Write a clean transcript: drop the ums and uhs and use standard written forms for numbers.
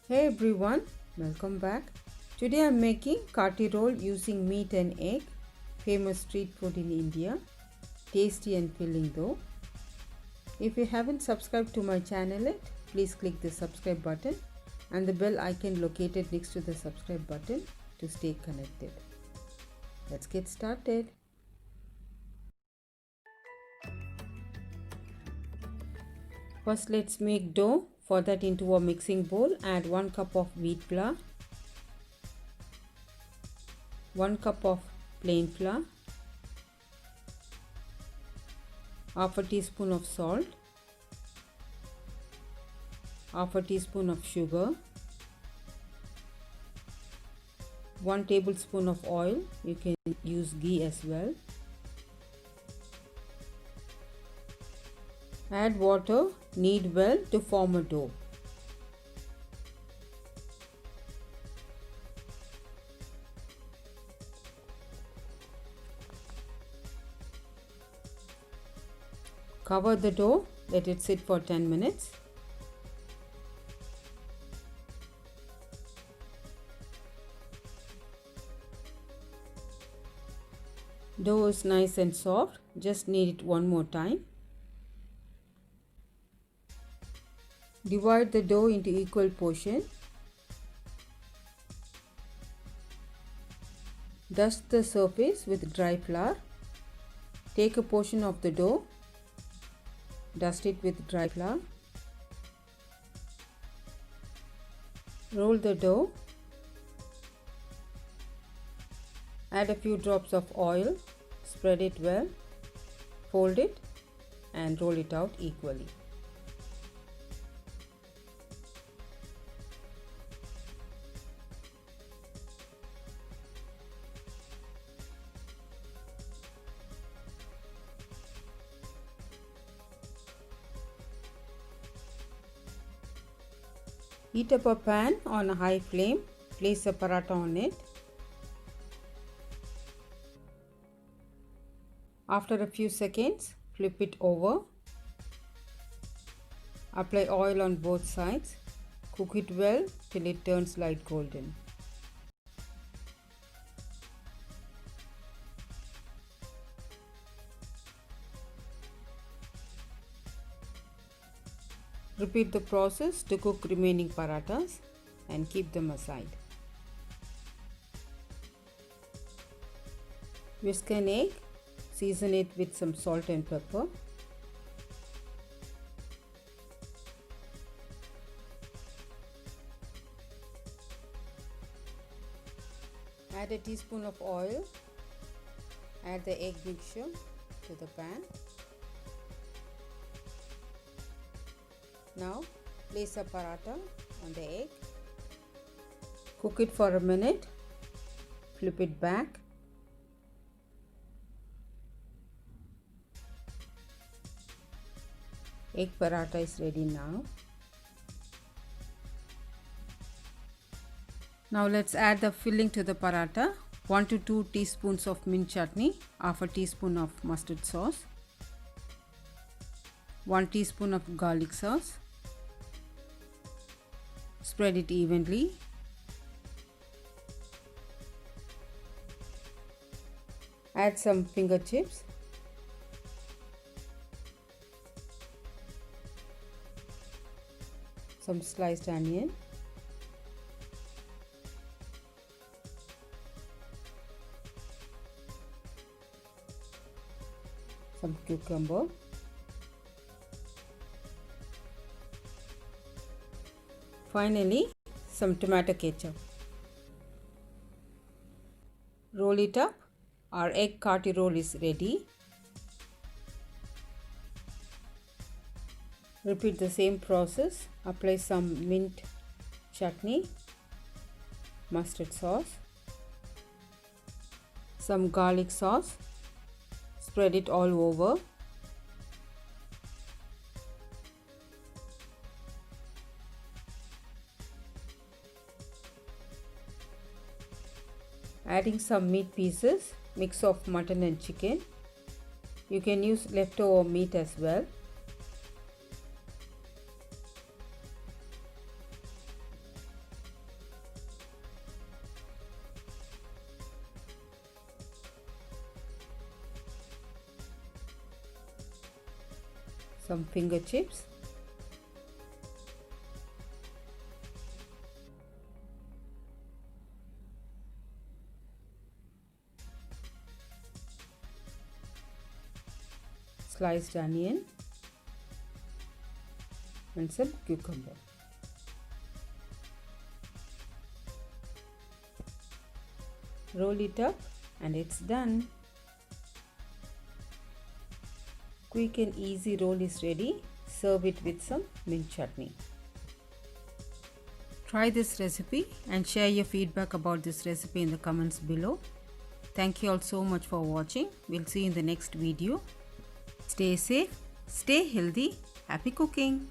Hey everyone, welcome back. Today I'm making Katti roll using meat and egg, famous street food in India. Tasty and filling though. If you haven't subscribed to my channel yet, please click the subscribe button and the bell icon located next to the subscribe button to stay connected. Let's get started. First let's make dough. For that, into a mixing bowl add 1 cup of wheat flour, 1 cup of plain flour, half a teaspoon of salt, half a teaspoon of sugar, 1 tablespoon of oil, you can use ghee as well. Add water, knead well to form a dough. Cover the dough, let it sit for 10 minutes. Dough is nice and soft, just knead it one more time. Divide the dough into equal portion. Dust the surface with dry flour. Take a portion of the dough, dust it with dry flour. Roll the dough. Add a few drops of oil, spread it well, fold it and roll it out equally. Heat up a pan on a high flame, place a paratha on it. After a few seconds, flip it over. Apply oil on both sides. Cook it well till it turns light golden. Repeat the process to cook remaining parathas and keep them aside. Whisk an egg, season it with some salt and pepper. Add a teaspoon of oil. Add the egg mixture to the pan. Now place a paratha on the egg. Cook it for a minute. Flip it back. Egg paratha is ready now. Now let's add the filling to the paratha. 1 to 2 teaspoons of mint chutney, half a teaspoon of mustard sauce, 1 teaspoon of garlic sauce. Spread it evenly. Add some finger chips. Some sliced onion. Some cucumber. Finally, some tomato ketchup. Roll it up. Our egg Katti roll is ready. Repeat the same process. Apply some mint chutney, mustard sauce, some garlic sauce. Spread it all over. Adding some meat pieces, mix of mutton and chicken. You can use leftover meat as well. some finger chips, sliced onion and some cucumber. Roll it up and it's done. Quick and easy roll is ready. Serve it with some mint chutney. Try this recipe and share your feedback about this recipe in the comments below. Thank you all so much for watching. We'll see you in the next video. Stay safe, stay healthy, happy cooking!